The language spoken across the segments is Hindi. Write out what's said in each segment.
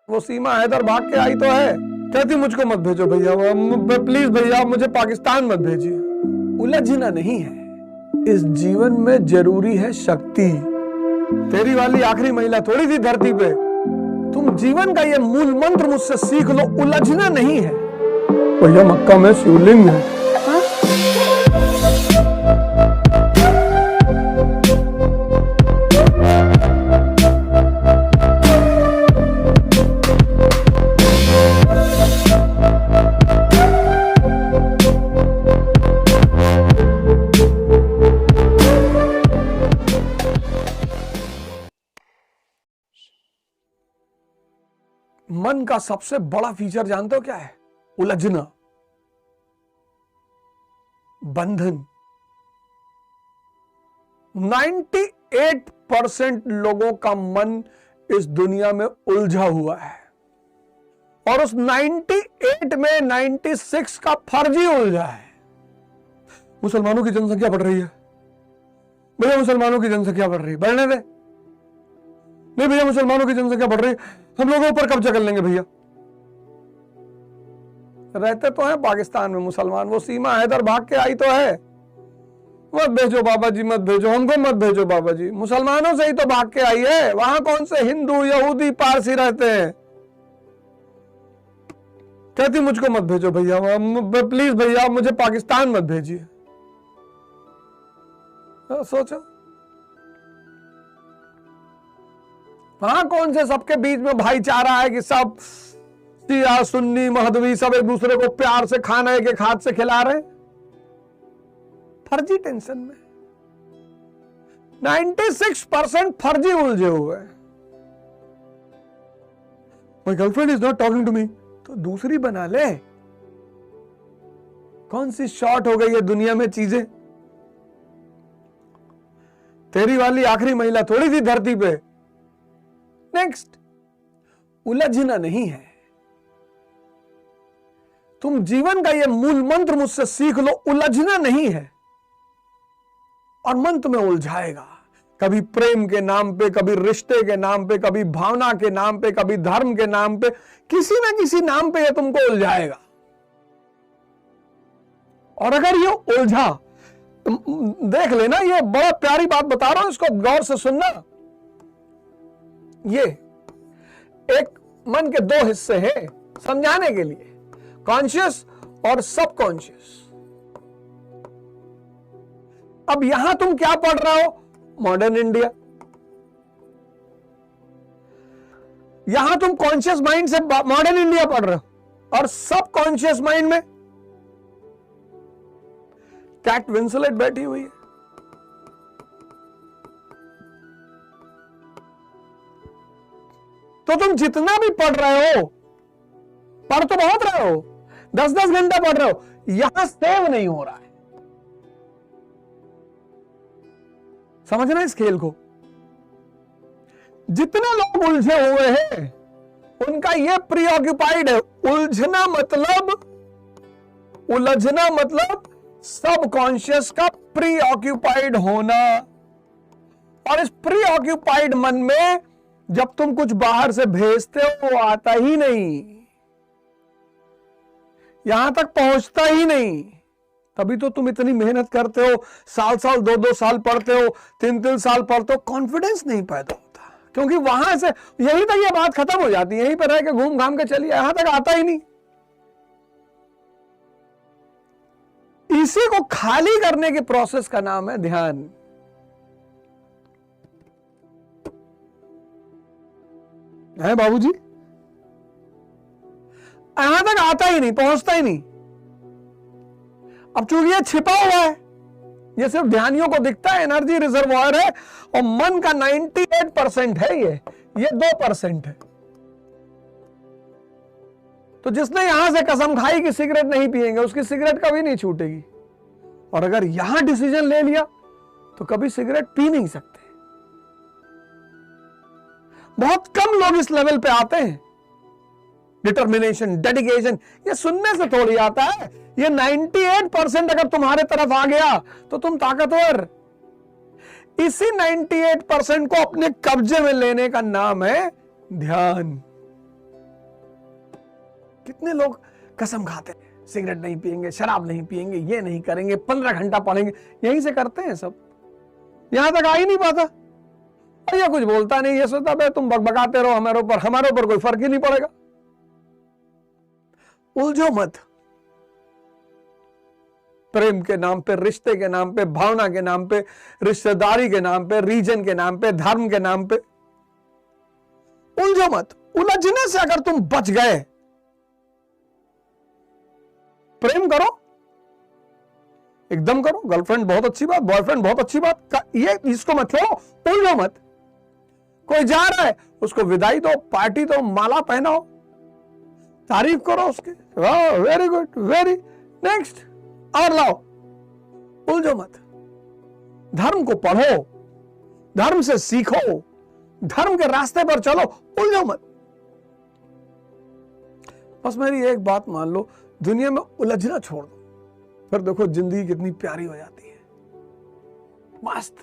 वो सीमा हैदर भाग के आई तो है, कहती मुझको मत भेजो भैया, प्लीज भैया मुझे पाकिस्तान मत भेजिए। उलझना नहीं है, इस जीवन में जरूरी है शक्ति। तेरी वाली आखिरी महिला थोड़ी थी धरती पे। तुम जीवन का ये मूल मंत्र मुझसे सीख लो, उलझना नहीं है। भैया मक्का में शिवलिंग है। मन का सबसे बड़ा फीचर जानते हो क्या है? उलझना, बंधन। 98% लोगों का मन इस दुनिया में उलझा हुआ है, और उस 98 में 96 का फर्जी उलझा है। मुसलमानों की जनसंख्या बढ़ रही है भैया, मुसलमानों की जनसंख्या बढ़ रही है, बढ़ने दे। नहीं भैया मुसलमानों की जनसंख्या बढ़ रही है, हम लोगों ऊपर कब्जा कर लेंगे भैया। रहते तो हैं पाकिस्तान में मुसलमान, वो सीमा हैदर भाग के आई तो है। मत भेजो बाबा जी, मत भेजो, हमको मत भेजो बाबा जी। मुसलमानों से ही तो भाग के आई है, वहां कौन से हिंदू यहूदी पारसी रहते हैं। कहती मुझको मत भेजो भैया, प्लीज भैया मुझे पाकिस्तान मत भेजिए। सोचो, वहां कौन से सबके बीच में भाईचारा है कि सब शिया सुन्नी महदवी सब एक दूसरे को प्यार से खाना एक एक हाथ से खिला रहे हैं। फर्जी टेंशन में 96% फर्जी उलझे हुए हैं। My girlfriend is not talking to me, तो दूसरी बना ले। कौन सी शॉर्ट हो गई है दुनिया में चीजें। तेरी वाली आखिरी महिला थोड़ी थी धरती पे। नेक्स्ट, उलझना नहीं है। तुम जीवन का ये मूल मंत्र मुझसे सीख लो, उलझना नहीं है, और मन तुम्हें उलझाएगा। कभी प्रेम के नाम पे, कभी रिश्ते के नाम पे, कभी भावना के नाम पे, कभी धर्म के नाम पे, किसी ना किसी नाम पे ये तुमको उलझाएगा। और अगर ये उलझा, देख लेना, ये बड़ा प्यारी बात बता रहा हूं, इसको गौर से सुनना। ये एक मन के दो हिस्से हैं समझाने के लिए, कॉन्शियस और सबकॉन्शियस। अब यहां तुम क्या पढ़ रहे हो? Modern India. यहां तुम कॉन्शियस माइंड से मॉडर्न इंडिया पढ़ रहे हो, और सबकॉन्शियस माइंड में कैट विंसलेट बैठी हुई है। तो तुम जितना भी पढ़ रहे हो, पढ़ तो बहुत रहे हो, 10-10 घंटा पढ़ रहे हो, यहां सेव नहीं हो रहा है। समझना इस खेल को। जितने लोग उलझे हुए हैं उनका ये प्रीऑक्युपाइड है। उलझना मतलब सबकॉन्शियस का प्रीऑक्युपाइड होना। और इस प्रीऑक्युपाइड मन में जब तुम कुछ बाहर से भेजते हो वो आता ही नहीं, यहां तक पहुंचता ही नहीं। तभी तो तुम इतनी मेहनत करते हो, साल 2-2 साल पढ़ते हो, 3-3 साल पढ़ते हो, कॉन्फिडेंस नहीं पैदा होता, क्योंकि वहां से यहीं तक ये बात खत्म हो जाती है। यहीं पर रह के घूम घाम के चलिए, यहां तक आता ही नहीं। इसी को खाली करने के प्रोसेस का नाम है ध्यान। है बाबूजी, यहां तक आता ही नहीं, पहुंचता ही नहीं। अब चूंकि ये छिपा हुआ है, ये सिर्फ ध्यानियों को दिखता है, एनर्जी रिजर्वॉयर है, और मन का 98% है, ये 2% है। तो जिसने यहां से कसम खाई कि सिगरेट नहीं पिएंगे, उसकी सिगरेट कभी नहीं छूटेगी। और अगर यहां डिसीजन ले लिया तो कभी सिगरेट पी नहीं सकते। बहुत कम लोग इस लेवल पे आते हैं। डिटर्मिनेशन, डेडिकेशन, ये सुनने से थोड़ी आता है। ये 98% अगर तुम्हारे तरफ आ गया तो तुम ताकतवर। इसी 98% को अपने कब्जे में लेने का नाम है ध्यान। कितने लोग कसम खाते हैं, सिगरेट नहीं पिएंगे, शराब नहीं पिएंगे, ये नहीं करेंगे, 15 घंटा पढ़ेंगे, यहीं से करते हैं सब, यहां तक आ ही नहीं पाता। और ये कुछ बोलता नहीं, ये सोचता भाई तुम बकबकाते रहो, हमारे ऊपर कोई फर्क ही नहीं पड़ेगा। उलझो मत। प्रेम के नाम पे, रिश्ते के नाम पे, भावना के नाम पे, रिश्तेदारी के नाम पे, रीजन के नाम पे, धर्म के नाम पे उलझो मत। उलझने से अगर तुम बच गए, प्रेम करो, एकदम करो। गर्लफ्रेंड बहुत अच्छी बात, बॉयफ्रेंड बहुत अच्छी बात, ये इसको मत छोड़ो, उलझो मत। कोई जा रहा है, उसको विदाई दो, पार्टी दो, माला पहनाओ, तारीफ करो उसके, वाह वेरी गुड, वेरी नेक्स्ट, और लाओ। उलझो मत। धर्म को पढ़ो, धर्म से सीखो, धर्म के रास्ते पर चलो, उलझो मत। बस मेरी एक बात मान लो, दुनिया में उलझना छोड़ दो, फिर देखो जिंदगी कितनी प्यारी हो जाती है, मस्त।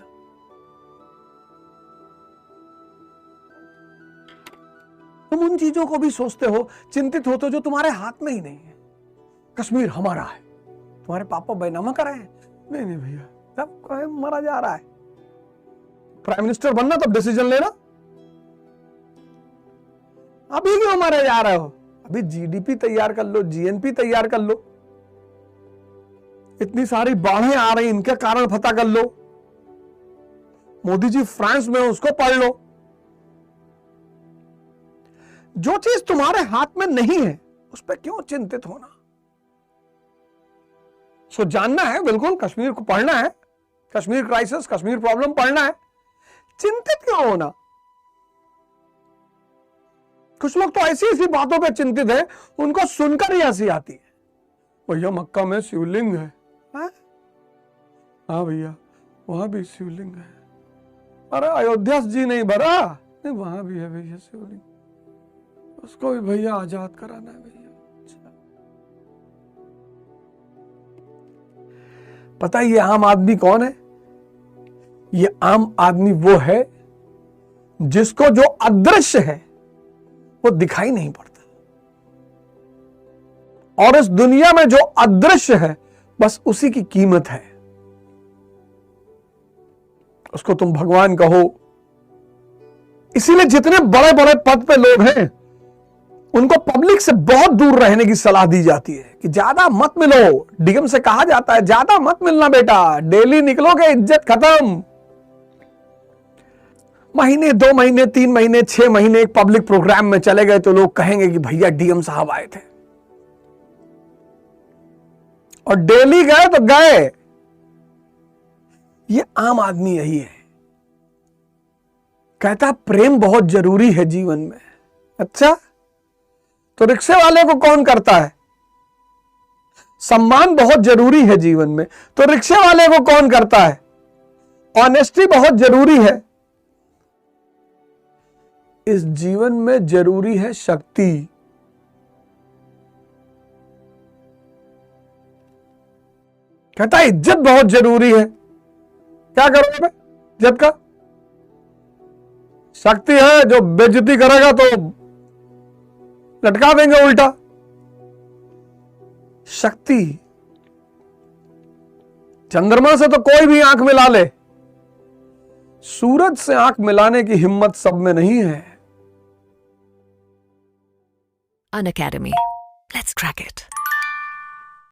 तुम उन चीजों को भी सोचते हो, चिंतित होते हो जो तुम्हारे हाथ में ही नहीं है। कश्मीर हमारा है, तुम्हारे पापा बैनामा कराए हैं? नहीं भैया, सब मरा जा रहा है। प्राइम मिनिस्टर बनना तब डिसीजन लेना, अभी क्यों मारे जा रहे हो? अभी जीडीपी तैयार कर लो, जीएनपी तैयार कर लो, इतनी सारी बाढ़ें आ रही, इनके कारण पता कर लो। मोदी जी फ्रांस में, उसको पढ़ लो। जो चीज तुम्हारे हाथ में नहीं है उस पर क्यों चिंतित होना? सो जानना है, बिल्कुल कश्मीर को पढ़ना है, कश्मीर क्राइसिस, कश्मीर प्रॉब्लम पढ़ना है, चिंतित क्यों होना? कुछ लोग तो ऐसी ऐसी बातों पे चिंतित है, उनको सुनकर ही हंसी आती है। भैया मक्का में शिवलिंग है, हाँ भैया वहां भी शिवलिंग है। अरे अयोध्या जी नहीं भरा, नहीं वहां भी है भैया शिवलिंग, उसको भी भैया आजाद कराना है भैया। पता है ये आम आदमी कौन है? ये आम आदमी वो है जिसको जो अदृश्य है वो दिखाई नहीं पड़ता, और इस दुनिया में जो अदृश्य है बस उसी की कीमत है। उसको तुम भगवान कहो। इसीलिए जितने बड़े बड़े पद पे लोग हैं उनको पब्लिक से बहुत दूर रहने की सलाह दी जाती है कि ज्यादा मत मिलो। डीएम से कहा जाता है ज्यादा मत मिलना बेटा, डेली निकलोगे इज्जत खत्म। महीने, 2 महीने, 3 महीने, 6 महीने एक पब्लिक प्रोग्राम में चले गए तो लोग कहेंगे कि भैया डीएम साहब आए थे, और डेली गए तो गए। ये आम आदमी यही है, कहता प्रेम बहुत जरूरी है जीवन में। अच्छा, तो रिक्शे वाले को कौन करता है? सम्मान बहुत जरूरी है जीवन में, तो रिक्शे वाले को कौन करता है? ऑनेस्टी बहुत जरूरी है। इस जीवन में जरूरी है शक्ति। कहता है इज्जत बहुत जरूरी है। क्या करोगे इज्जत का? शक्ति है, जो बेइज्जती करेगा तो लटका देंगे उल्टा। शक्ति, चंद्रमा से तो कोई भी आंख मिला ले, सूरज से आंख मिलाने की हिम्मत सब में नहीं है। Unacademy. Let's crack it.